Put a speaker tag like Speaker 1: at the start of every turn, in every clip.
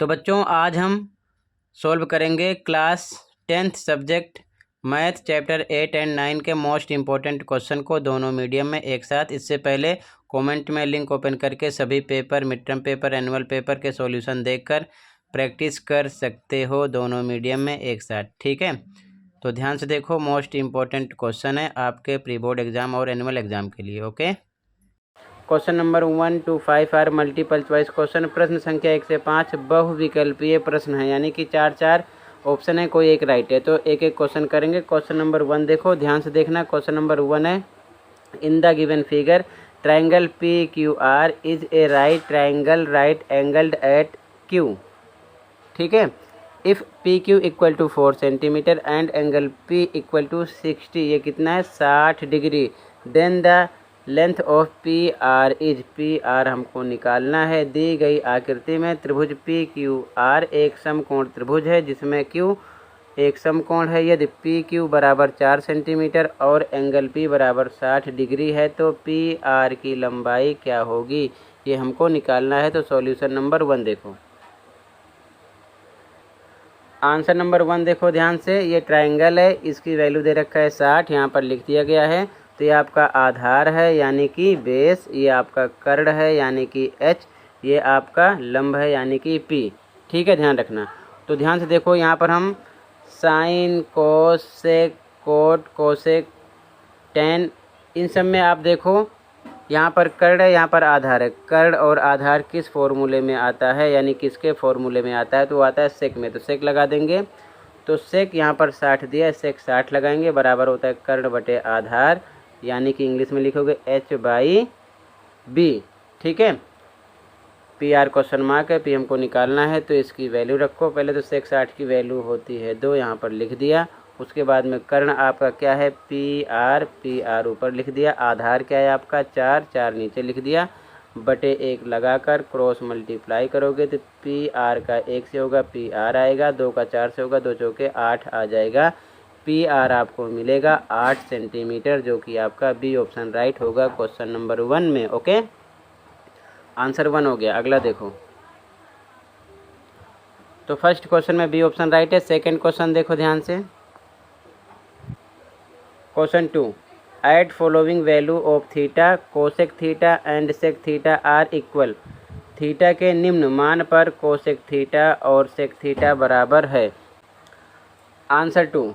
Speaker 1: तो बच्चों आज हम सॉल्व करेंगे class 10th subject math chapter 8 and 9 के मोस्ट इम्पोर्टेंट क्वेश्चन को दोनों मीडियम में एक साथ। इससे पहले कमेंट में लिंक ओपन करके सभी paper, mid term paper, annual paper के सॉल्यूशन देखकर प्रैक्टिस कर सकते हो दोनों मीडियम में एक साथ, ठीक है। तो ध्यान से देखो, मोस्ट इम्पोर्टेंट क्वेश्चन है आपके प्री बोर्ड एग्जाम और एनुअल एग्जाम के लिए, okay. Question number 1 to 5 are multiple choice question. प्रश्न संख्या 1 से 5 बहुविकल्पीय प्रश्न है, यानी कि 4 ऑप्शन है, कोई एक राइट है। तो एक एक क्वेश्चन करेंगे। क्वेश्चन नंबर 1 देखो, ध्यान से देखना। क्वेश्चन नंबर 1 है, in the given figure triangle P Q R is a right triangle right angled at Q, ठीक है। If P Q equal to 4 centimetre and angle P equal to 60, ये कितना है 60 degree, then the length of P R is, P R हमको निकालना है। दी गई आकृति में त्रिभुज पी क्यू आर एक समकोण त्रिभुज है जिसमें क्यू एक समकोण है। यदि पी क्यू बराबर 4 सेंटीमीटर और एंगल पी बराबर 60 डिग्री है तो पी आर की लंबाई क्या होगी, ये हमको निकालना है। तो सॉल्यूशन नंबर 1 देखो, आंसर नंबर 1 देखो ध्यान से। ये ट्राइंगल है, इसकी वैल्यू दे रखा है 60, यहाँ पर लिख दिया गया है। तो ये आपका आधार है यानी कि बेस, ये आपका कर्ण है यानी कि एच, ये आपका लंब है यानी कि पी, ठीक है, ध्यान रखना। तो ध्यान से देखो, यहाँ पर हम साइन, कोस, सेक, कोट, कोसेक, टेन, इन सब में आप देखो यहाँ पर कर्ण है, यहाँ पर आधार है। कर्ण और आधार किस फॉर्मूले में आता है, यानी किसके फॉर्मूले में आता है, तो वो आता है सेक में। तो सेक लगा देंगे। तो सेक यहाँ पर 60 दिया है, सेक 60 लगाएंगे, बराबर होता है कर्ण बटे आधार, यानी कि इंग्लिश में लिखोगे h/b, ठीक है। पी आर क्वेश्चन मार्क है, पी हमको निकालना है तो इसकी वैल्यू रखो। पहले तो सेक 60 की वैल्यू होती है 2, यहाँ पर लिख दिया। उसके बाद में कर्ण आपका क्या है पी आर ऊपर लिख दिया। आधार क्या है आपका 4, 4 नीचे लिख दिया, बटे 1 लगाकर क्रॉस मल्टीप्लाई करोगे तो पी आर का 1 से होगा पी आर आएगा, 2 का 4 से होगा, 2 चौके 8 आ जाएगा। पी आर आपको मिलेगा 8 सेंटीमीटर, जो कि आपका बी ऑप्शन राइट होगा क्वेश्चन नंबर 1 में, ओके। आंसर 1 हो गया। अगला देखो, तो फर्स्ट क्वेश्चन में बी ऑप्शन राइट है। सेकंड क्वेश्चन देखो ध्यान से। Question 2, at following value of theta cosec theta and sec theta are equal. थीटा के निम्न मान पर कोसेक थीटा और सेक थीटा बराबर है। Answer 2,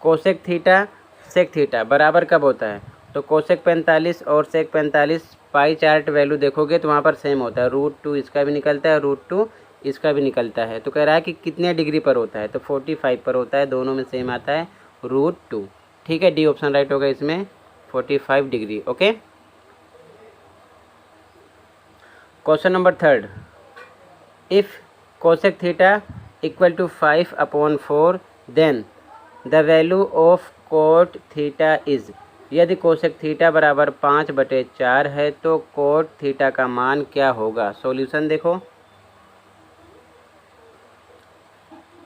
Speaker 1: cosec theta sec theta बराबर कब होता है, तो कोसेक 45 और सेक 45 पाई चार्ट वैल्यू देखोगे तो वहाँ पर सेम होता है। √2 इसका भी निकलता है, √2 इसका भी निकलता है। तो कह रहा है कि कितने डिग्री पर होता है, तो 45 पर होता है, दोनों में सेम आता है √2, ठीक है। डी ऑप्शन राइट होगा इसमें 45 degree, okay. Question number 3, if cosec theta equal to 5/4 then the value of cot theta is. यदि कोसेक थीटा बराबर 5/4 है तो कोट थीटा का मान क्या होगा। सॉल्यूशन देखो,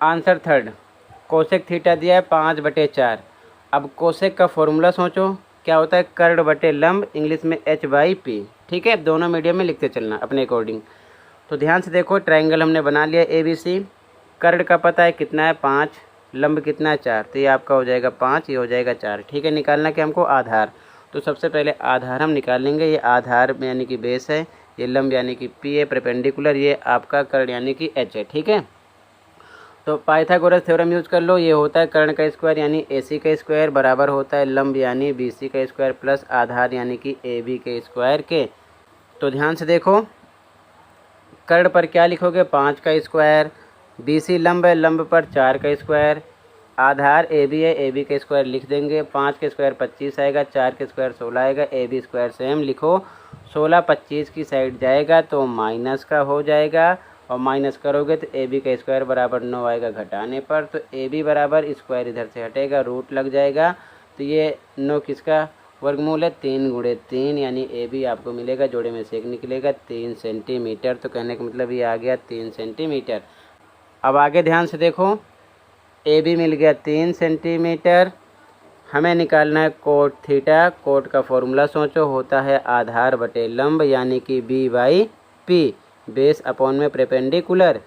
Speaker 1: आंसर 3, कोसेक थीटा दिया है 5/4। अब कोसेक का फॉर्मूला सोचो, क्या होता है कर्ण बटे लंब, इंग्लिश में h/p, ठीक है। दोनों मीडियम में लिखते चलना अपने अकॉर्डिंग। तो ध्यान से देखो, ट्राइंगल हमने बना लिया ABC, कर्ण का पता है कितना है 5, लंब कितना है 4, तो ये आपका हो जाएगा 5, ये हो जाएगा 4, ठीक है। निकालना क्या हमको आधार। तो सबसे पहले आधार हम निकाल लेंगे। ये आधार यानी कि बेस है, ये लंब यानी कि P है, परपेंडिकुलर ये आपका कर्ण यानी कि H है, ठीक है। तो पाइथागोरस थ्योरम यूज कर लो। ये होता है कर्ण का स्क्वायर यानी AC का स्क्वायर बराबर होता है लंब यानी BC का स्क्वायर प्लस आधार यानी कि AB के स्क्वायर के। तो ध्यान से देखो, कर्ण पर क्या लिखोगे 5 का स्क्वायर, BC लंब है, लंब पर 4 का स्क्वायर, आधार AB है, AB का स्क्वायर लिख देंगे। 5 के स्क्वायर 25 आएगा, 4 के स्क्वायर 16 आएगा, AB स्क्वायर सेम लिखो। 16 25 की साइड जाएगा तो माइनस का हो जाएगा, और माइनस करोगे तो AB का स्क्वायर बराबर 9 आएगा घटाने पर। तो AB बराबर स्क्वायर इधर से हटेगा, रूट लग जाएगा। तो ये 9 किसका वर्गमूल है 3 × 3, यानी AB आपको मिलेगा, जोड़े में से 1 निकलेगा 3 सेंटीमीटर। तो कहने का मतलब ये आ गया 3 सेंटीमीटर। अब आगे ध्यान से देखो, AB मिल गया 3 सेंटीमीटर। हमें निकालना है कोट थीटा। कोट का फॉर्मूला सोचो, होता है आधार बटे लंब यानी कि B/P। बेस अपॉन में परपेंडिकुलर।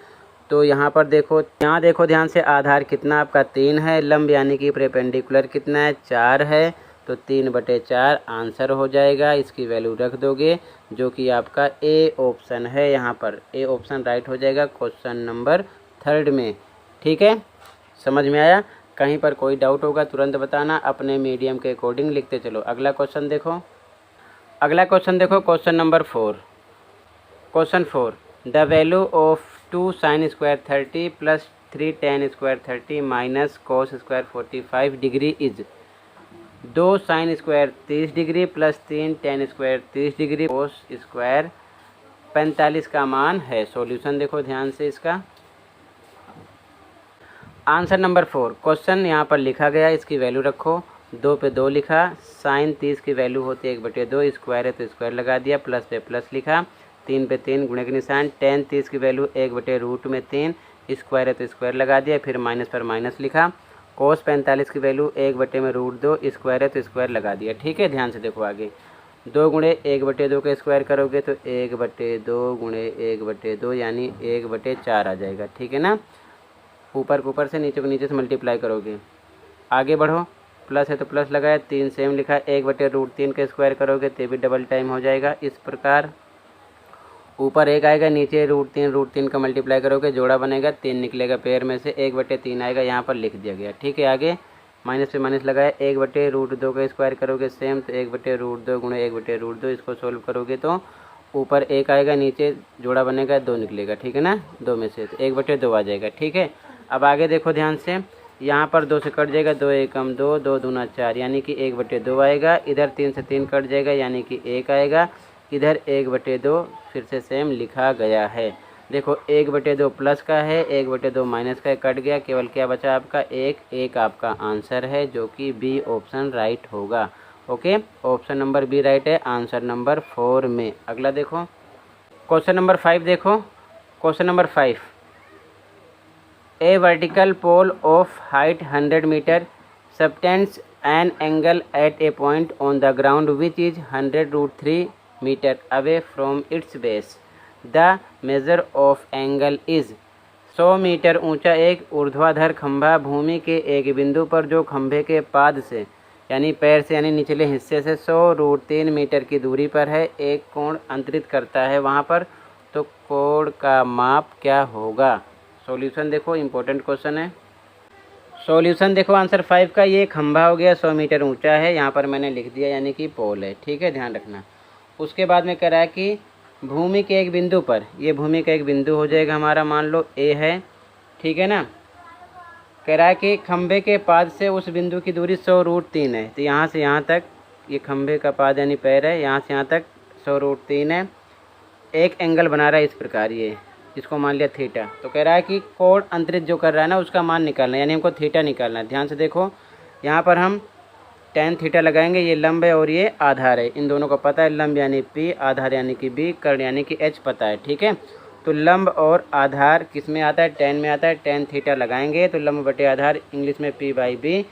Speaker 1: तो यहाँ पर देखो, यहाँ देखो ध्यान से, आधार कितना आपका 3 है, लंब यानी कि परपेंडिकुलर कितना है 4 है, तो 3/4 आंसर हो जाएगा। इसकी वैल्यू रख दोगे जो कि आपका ए ऑप्शन है। यहाँ पर ए ऑप्शन राइट हो जाएगा क्वेश्चन नंबर 3 में। ठीक है, समझ में आया? कहीं पर कोई डाउट होगा तुरंत बताना, अपने मीडियम के अकॉर्डिंग लिखते चलो। अगला क्वेश्चन देखो, अगला क्वेश्चन देखो, question number 4। Question 4, the value of 2 sin square 30 plus 3 tan square 30 minus cos square 45 degree is. 2 sin square 30 degree plus 3 tan square 30 degree cos square 45 का मान है। सॉल्यूशन देखो ध्यान से इसका। आंसर नंबर 4, क्वेश्चन यहाँ पर लिखा गया, इसकी वैल्यू रखो। 2 पे 2 लिखा, साइन 30 की वैल्यू होती है 1/2, स्क्वायर है तो स्क्वायर लगा दिया, प्लस पे प्लस लिखा, 3 पे 3 गुणे के निशान, टेन 30 की वैल्यू 1/√3, स्क्वायर है तो स्क्वायर लगा दिया, फिर माइनस पर माइनस लिखा, कोस 45 की वैल्यू 1/√2, स्क्वायर है तो स्क्वायर लगा दिया। ठीक है, ध्यान से देखो आगे। 2 गुणे 1/2 का स्क्वायर करोगे तो 1/2 गुणे 1/2 यानी 1/4 आ जाएगा। ठीक है ना, ऊपर को ऊपर से, नीचे को नीचे से मल्टीप्लाई करोगे। आगे बढ़ो, प्लस है तो प्लस लगाया, 3 सेम लिखा, 1/√3 का स्क्वायर करोगे तो भी डबल टाइम हो जाएगा। इस प्रकार ऊपर 1 आएगा, नीचे √3 का मल्टीप्लाई करोगे, जोड़ा बनेगा, 3 निकलेगा पेयर में से, 1/3 आएगा, यहाँ पर लिख दिया गया। ठीक है, आगे माइनस पे माइनस लगाया, 1/√2 का स्क्वायर करोगे सेम, तो 1/√2 गुणे 1/√2, इसको सोल्व करोगे तो ऊपर 1 आएगा, नीचे जोड़ा बनेगा, 2 निकलेगा। ठीक है ना, 2 में से 1/2 आ जाएगा। ठीक है, अब आगे देखो ध्यान से, यहाँ पर 2 से कट जाएगा, 2 एकम 2, 2 दूना 4 यानी कि 1/2 आएगा। इधर 3 से 3 कट जाएगा यानी कि 1 आएगा। इधर 1/2 फिर से सेम लिखा गया है। देखो 1/2 प्लस का है, 1/2 माइनस का है, कट गया, केवल क्या बचा आपका 1 आपका आंसर है जो कि बी ऑप्शन राइट होगा। Okay, option number B right है आंसर नंबर 4 में। अगला देखो, क्वेश्चन नंबर 5 देखो, question number 5, a vertical pole of height 100 metre subtends an angle at a point on the ground which is 100√3 metre away from its base. The measure of angle is. 100 metre ऊंचा एक ऊर्ध्वाधर खंभा भूमि के एक बिंदु पर जो खंभे के पाद से यानी पैर से यानी निचले हिस्से से 100√3 मीटर की दूरी पर है, एक कोण अंतरित करता है वहाँ पर, तो कोण का माप क्या होगा? सॉल्यूशन देखो, इम्पोर्टेंट क्वेश्चन है। सॉल्यूशन देखो आंसर 5 का, ये खंभा हो गया 100 मीटर ऊंचा है, यहाँ पर मैंने लिख दिया यानी कि पोल है। ठीक है, ध्यान रखना। उसके बाद में कह रहा है कि भूमि के एक बिंदु पर, ये भूमि का एक बिंदु हो जाएगा हमारा, मान लो ए है। ठीक है ना, कह रहा है कि खंभे के पाद से उस बिंदु की दूरी 100√3 है, तो यहाँ से यहाँ तक ये खंभे का पाद यानी पैर है, यहाँ से यहाँ तक 100√3 है। एक एंगल बना रहा है इस प्रकार, ये जिसको मान लिया थीटा। तो कह रहा है कि कोण अंतरित जो कर रहा है ना उसका मान निकालना है, यानी हमको थीटा निकालना है। ध्यान से देखो, यहाँ पर हम tan थीटा लगाएंगे, ये लंब है और ये आधार है, इन दोनों को पता है, लंब यानी P, आधार यानी कि B, कर्ण यानी कि H पता है। ठीक है, तो लंब और आधार किस में आता है? tan में आता है। tan थीटा लगाएंगे तो लंब बटे आधार इंग्लिश में P/B,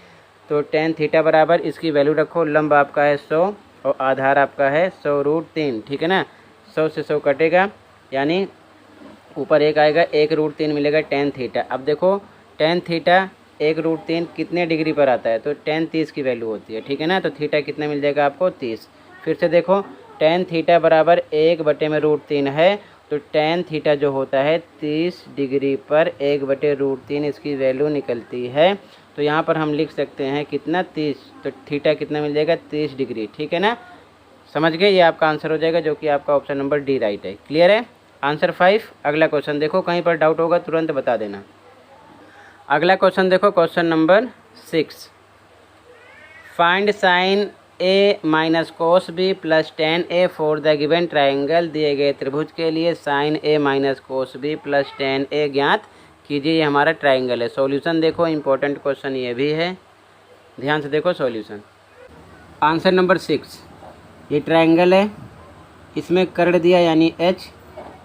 Speaker 1: तो tan थीटा बराबर, इसकी वैल्यू रखो, लंब आपका है 100 और आधार आपका है 100√3। ठीक है ना, 100 से 100 कटेगा यानी ऊपर 1 आएगा, 1√3 मिलेगा tan थीटा। अब देखो tan थीटा 1√3 कितने डिग्री पर आता है? तो tan 30 की वैल्यू होती है। ठीक है ना, तो थीटा कितना मिल जाएगा आपको? 30। फिर से देखो tan थीटा बराबर 1/√3 है, तो tan थीटा जो होता है 30 डिग्री पर 1/√3 इसकी वैल्यू निकलती है। तो यहाँ पर हम लिख सकते हैं कितना? 30। तो थीटा कितना मिल जाएगा? 30 डिग्री। ठीक है ना, समझ गए? ये आपका आंसर हो जाएगा जो कि आपका ऑप्शन नंबर डी राइट है। क्लियर है? आंसर 5। अगला क्वेश्चन देखो, कहीं पर डाउट होगा तुरंत बता देना। अगला क्वेश्चन देखो, question number 6, find sine A minus cos B plus tan A for the given triangle. दिए गए त्रिभुज के लिए sine A minus cos B plus tan A ज्ञात कीजिए। ये हमारा ट्राइंगल है। सॉल्यूशन देखो, इंपॉर्टेंट क्वेश्चन ये भी है, ध्यान से देखो सॉल्यूशन। आंसर नंबर 6, ये ट्राइंगल है, इसमें कर्ण दिया यानी H,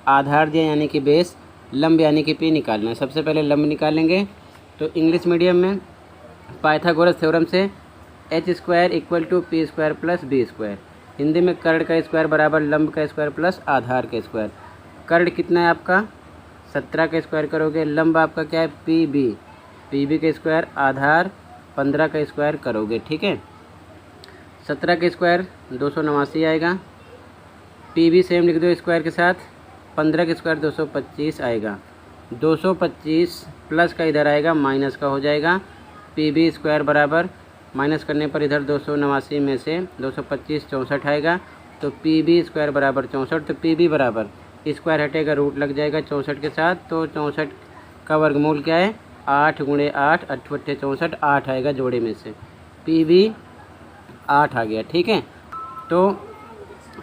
Speaker 1: आधार दिया यानी कि बेस, लंब यानी कि P निकालना है। सबसे पहले लंब निकालेंगे, तो इंग्लिश मीडियम में पाइथागोरस थ्योरम से h² = P² + B²। हिंदी में कर्ण का स्क्वायर बराबर लंब का स्क्वायर प्लस आधार का स्क्वायर। कर्ड कितना है आपका 17 का स्क्वायर करोगे, लंब आपका क्या है पी बी का स्क्वायर, आधार 15 का स्क्वायर करोगे। ठीक है, 17 का स्क्वायर 289 आएगा, पी बी सेम लिख दो स्क्वायर के साथ, 15 का स्क्वायर 225 आएगा, 225 प्लस का इधर आएगा माइनस का हो जाएगा, पी बी स्क्वायर बराबर माइनस करने पर इधर 289 में से 225 64 आएगा, तो पी बी स्क्वायर बराबर 64, तो पी बी बराबर स्क्वायर हटेगा रूट लग जाएगा 64 के साथ, तो 64 का वर्गमूल क्या है 8 गुणे 8 8 64 8 आएगा जोड़े में से, पी बी 8 आ गया। ठीक है, तो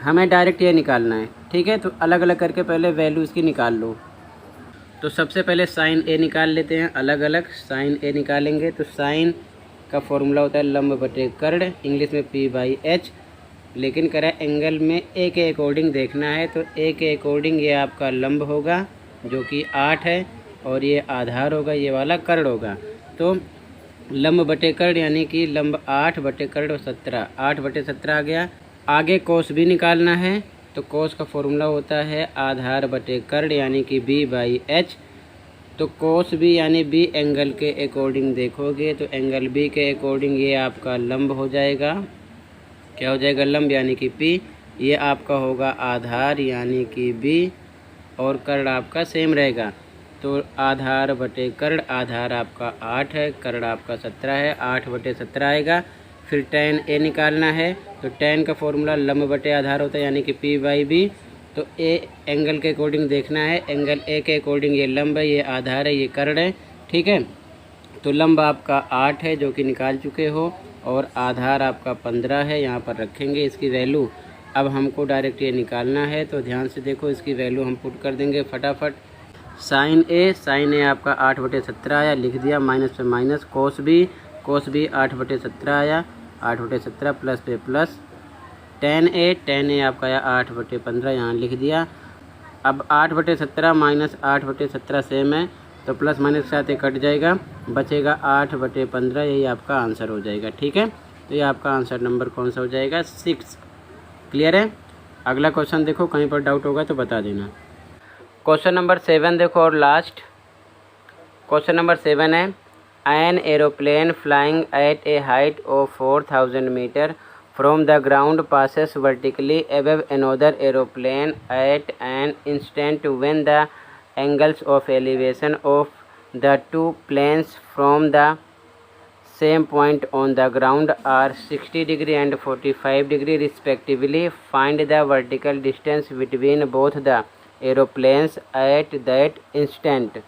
Speaker 1: हमें डायरेक्ट ये निकालना है। ठीक है, तो अलग अलग करके पहले वैल्यू इसकी निकाल लो। तो सबसे पहले साइन ए निकाल लेते हैं, अलग अलग साइन ए निकालेंगे। तो साइन का फॉर्मूला होता है लंब बटे कर्ड, इंग्लिश में p/h, लेकिन कह रहा है एंगल में ए के अकॉर्डिंग देखना है, तो ए के अकॉर्डिंग ये आपका लंब होगा जो कि 8 है, और ये आधार होगा, ये वाला कर्ड होगा। तो लंब बटे कर्ड यानी कि लंब 8 बटे कर्ड 17, 8 बटे 17 आ गया। आगे कोस भी निकालना है, तो कोस का फॉर्मूला होता है आधार बटे कर्ड यानी कि b/h। तो कोस बी यानी बी एंगल के अकॉर्डिंग देखोगे तो एंगल बी के अकॉर्डिंग ये आपका लंब हो जाएगा, क्या हो जाएगा लंब यानी कि p, ये आपका होगा आधार यानी कि b, और कर्ड आपका सेम रहेगा। तो आधार बटे कर्ड, आधार आपका 8 है, कर्ड आपका 17 है, 8 बटे 17 आएगा। फिर tan a निकालना है, तो tan का फॉर्मूला लंब बटे आधार होता है यानी कि p/b। तो a एंगल के अकॉर्डिंग देखना है, एंगल a के अकॉर्डिंग ये लंब है, ये आधार है, ये कर्ड है। ठीक है, तो लंब आपका 8 है जो कि निकाल चुके हो, और आधार आपका 15 है, यहाँ पर रखेंगे इसकी वैल्यू। अब हमको डायरेक्ट ये निकालना है, तो ध्यान से देखो इसकी वैल्यू हम पुट कर देंगे फटाफट। साइन ए आपका 8 बटे 17 आया, लिख दिया, माइनस पे माइनस, कोस बी 8 बटे 17 आया, 8 बटे 17 प्लस पे प्लस, tan ए आपका आया 8 बटे 15, यहाँ लिख दिया। अब 8 बटे 17 माइनस 8 बटे 17 सेम है, तो प्लस माइनस के साथ ये कट जाएगा, बचेगा 8 बटे 15, यही आपका आंसर हो जाएगा। ठीक है, तो ये आपका आंसर नंबर कौन सा हो जाएगा 6। क्लियर है। अगला क्वेश्चन देखो, कहीं पर डाउट होगा तो बता देना। क्वेश्चन नंबर 7 देखो और लास्ट क्वेश्चन नंबर 7 है, an aeroplane flying at a height of 4000 metre from the ground passes vertically above another aeroplane at an instant when the angles of elevation of the two planes from the same point on the ground are 60 degree and 45 degree respectively. Find the vertical distance between both the aeroplanes at that instant.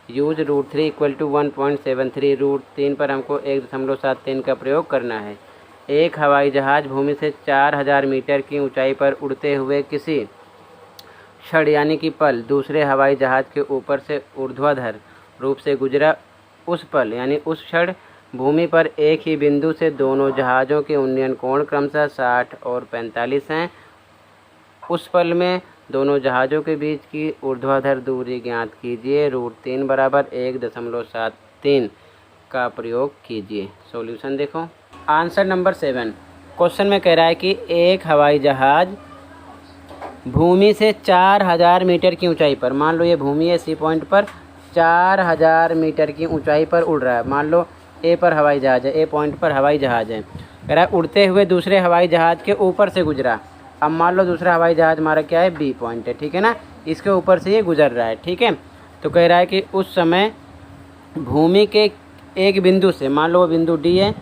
Speaker 1: Use √3 = 1.73। √3 पर हमको 1.73 का प्रयोग करना है। एक हवाई जहाज़ भूमि से 4000 मीटर की ऊंचाई पर उड़ते हुए किसी क्षण यानी कि पल दूसरे हवाई जहाज़ के ऊपर से ऊर्ध्वाधर रूप से गुजरा। उस पल यानी उस क्षण भूमि पर एक ही बिंदु से दोनों जहाज़ों के उन्नयन कोण क्रमशः 60 और 45 हैं। उस पल में दोनों जहाज़ों के बीच की ऊर्ध्वाधर दूरी ज्ञात कीजिए। √3 बराबर 1.73 का प्रयोग कीजिए। सॉल्यूशन देखो। आंसर नंबर 7 क्वेश्चन में कह रहा है कि एक हवाई जहाज़ भूमि से 4000 मीटर की ऊंचाई पर, मान लो ये भूमि है, सी पॉइंट पर 4000 मीटर की ऊंचाई पर उड़ रहा है। मान लो ए पर हवाई जहाज़ है, ए पॉइंट पर हवाई जहाज़ है, कह रहा है उड़ते हुए दूसरे हवाई जहाज़ के ऊपर से गुजरा। अब मान लो दूसरा हवाई जहाज़ हमारा क्या है, बी पॉइंट है, ठीक है ना, इसके ऊपर से ये गुजर रहा है, ठीक है। तो कह रहा है कि उस समय भूमि के एक बिंदु से, मान लो वो बिंदु डी है,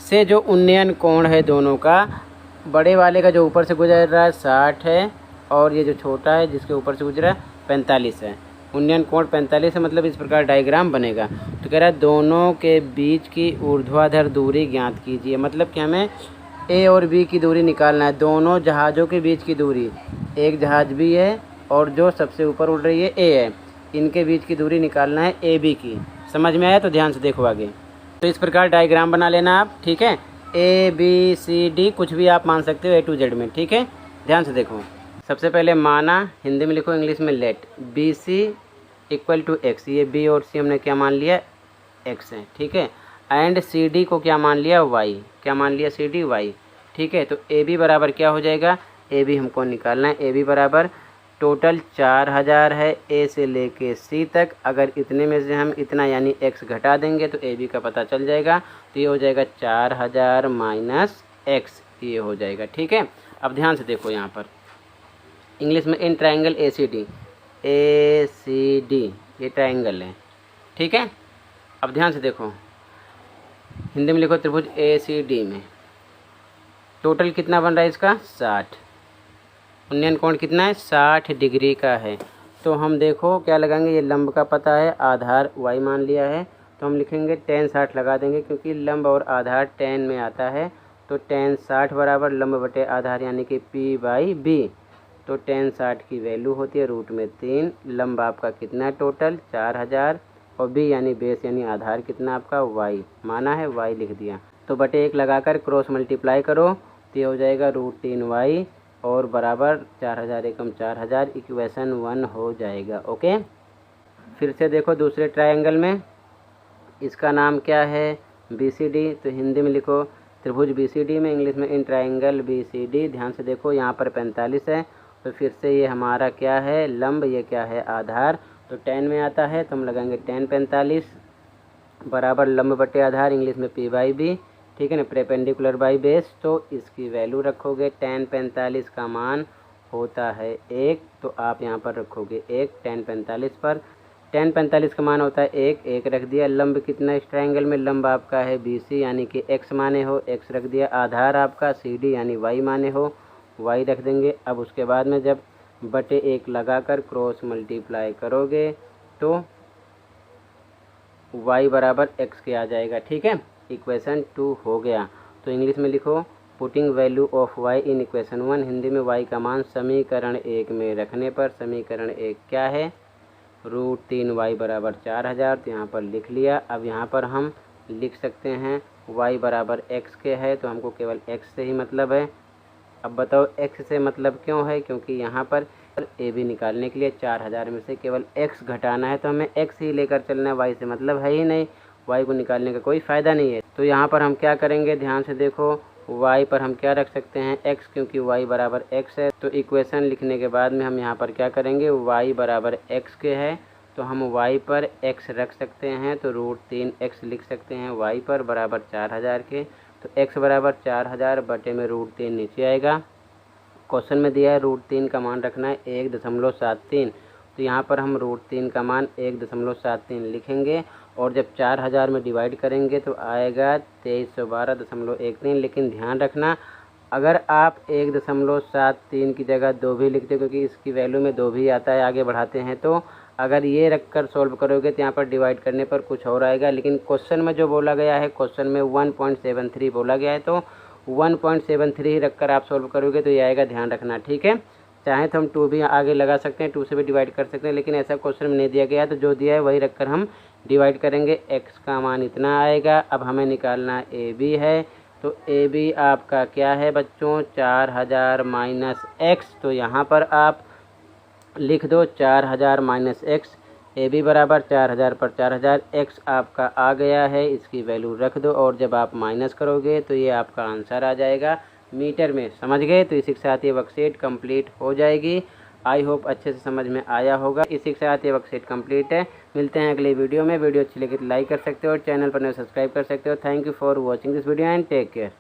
Speaker 1: से जो उन्नयन कोण है दोनों का, बड़े वाले का जो ऊपर से गुजर रहा है 60 है, और ये जो छोटा है जिसके ऊपर से गुजरा 45 है। उन्नयन कोण 45 है, मतलब इस प्रकार डायग्राम बनेगा। तो कह रहा है दोनों के बीच की ऊर्ध्वाधर दूरी ज्ञात कीजिए, मतलब कि हमें ए और बी की दूरी निकालना है। दोनों जहाज़ों के बीच की दूरी, एक जहाज़ बी है और जो सबसे ऊपर उड़ रही है ए है, इनके बीच की दूरी निकालना है ए बी की। समझ में आया? तो ध्यान से देखो आगे। तो इस प्रकार डायग्राम बना लेना आप, ठीक है। ए बी सी डी कुछ भी आप मान सकते हो A to Z में, ठीक है। ध्यान से देखो। सबसे पहले माना, हिंदी में लिखो, इंग्लिश में let B C equal to X. ये बी और सी हमने क्या मान लिया, एक्स है, ठीक है। एंड सी डी को क्या मान लिया, वाई। क्या मान लिया, सी डी वाई, ठीक है। तो ए बी बराबर क्या हो जाएगा, ए बी हमको निकालना है। ए बी बराबर टोटल 4000 है ए से लेके सी तक। अगर इतने में से हम इतना यानी x घटा देंगे तो ए बी का पता चल जाएगा। तो ये हो जाएगा 4000 माइनस x, ये हो जाएगा। ठीक है, अब ध्यान से देखो यहाँ पर इंग्लिश में in triangle A C D ये ट्राइंगल है। ठीक है, अब ध्यान से देखो हिंदी में लिखो त्रिभुज ए सी डी में टोटल कितना बन रहा है इसका 60। उन्नयन कोण कितना है 60 डिग्री का है। तो हम देखो क्या लगाएंगे, ये लंब का पता है, आधार y मान लिया है, तो हम लिखेंगे tan 60 लगा देंगे क्योंकि लंब और आधार tan में आता है। तो tan 60 बराबर लंब बटे आधार यानी कि p/b। तो tan 60 की वैल्यू होती है √3। लंब आपका कितना है टोटल 4000 और b यानी बेस यानी आधार कितना आपका y माना है, y लिख दिया। तो बटे 1 लगाकर क्रॉस मल्टीप्लाई करो तो ये हो जाएगा √3y और बराबर 4000 एकम 4000, इक्वेशन 1 हो जाएगा। ओके, फिर से देखो दूसरे ट्रायंगल में, इसका नाम क्या है BCD। तो हिंदी में लिखो त्रिभुज BCD में, इंग्लिश में इन ट्रायंगल BCD। ध्यान से देखो यहाँ पर 45 है, तो फिर से ये हमारा क्या है लंब, ये क्या है आधार। तो tan में आता है तो हम लगाएंगे tan 45 बराबर लंब बटे आधार, इंग्लिश में p/b। ठीक है ना, परपेंडिकुलर बाई बेस। तो इसकी वैल्यू रखोगे tan 45 का मान होता है 1, तो आप यहाँ पर रखोगे 1 tan 45 पर। tan 45 का मान होता है 1 रख दिया। लंब कितना इस ट्रायंगल में, लंब आपका है BC यानी कि x माने हो, x रख दिया। आधार आपका CD यानी y माने हो, y रख देंगे। अब उसके बाद में जब बटे 1 लगाकर क्रॉस मल्टीप्लाई करोगे तो y बराबर x के आ जाएगा। ठीक है, इक्वेशन 2 हो गया। तो इंग्लिश में लिखो putting value of y in equation 1। Hindi में y का मान समीकरण 1 में रखने पर, समीकरण 1 क्या है √3y बराबर 4000। तो यहाँ पर लिख लिया। अब यहाँ पर हम लिख सकते हैं y बराबर x के है, तो हमको केवल x से ही मतलब है। अब बताओ x से मतलब क्यों है, क्योंकि यहाँ पर ए बी निकालने के लिए 4000 में से केवल x घटाना है, तो हमें x ही लेकर चलना है, y से मतलब है ही नहीं, y को निकालने का कोई फ़ायदा नहीं है। तो यहाँ पर हम क्या करेंगे, ध्यान से देखो y पर हम क्या रख सकते हैं x, क्योंकि y बराबर x है। तो इक्वेशन लिखने के बाद में हम यहाँ पर क्या करेंगे, y बराबर x के है तो हम y पर x रख सकते हैं, तो √3x लिख सकते हैं y पर बराबर 4000 के। तो x बराबर 4000 बटे में √3 नीचे आएगा। क्वेश्चन में दिया है √3 का मान रखना है 1.73। तो यहाँ पर हम √3 का मान 1.73 लिखेंगे और जब 4000 में डिवाइड करेंगे तो आएगा 2312.13। लेकिन ध्यान रखना अगर आप 1.73 की जगह 2 भी लिखते हो, क्योंकि इसकी वैल्यू में 2 भी आता है, आगे बढ़ाते हैं, तो अगर ये रखकर सॉल्व करोगे तो यहाँ पर डिवाइड करने पर कुछ और आएगा। लेकिन क्वेश्चन में जो बोला गया है, क्वेश्चन में 1.73 बोला गया है, तो 1.73 रखकर आप सॉल्व करोगे तो ये आएगा, ध्यान रखना। ठीक है, चाहे तो हम 2 भी आगे लगा सकते हैं, 2 से भी डिवाइड कर सकते हैं, लेकिन ऐसा क्वेश्चन में नहीं दिया गया है, तो जो दिया है वही रखकर हम डिवाइड करेंगे। x का मान इतना आएगा। अब हमें निकालना ए बी है, तो ए बी आपका क्या है बच्चों 4000 माइनस x। तो यहाँ पर आप लिख दो 4000 माइनस x, ए बी बराबर 4000 पर 4000, x आपका आ गया है, इसकी वैल्यू रख दो और जब आप माइनस करोगे तो ये आपका आंसर आ जाएगा मीटर में। समझ गए? तो इसी के साथ ये वर्कशीट कंप्लीट हो जाएगी। आई होप अच्छे से समझ में आया होगा। इसी के साथ ये वर्कशीट कंप्लीट है। मिलते हैं अगली वीडियो में। वीडियो अच्छी लगी तो लाइक कर सकते हो और चैनल पर नए सब्सक्राइब कर सकते हो। Thank you for watching this video and take care.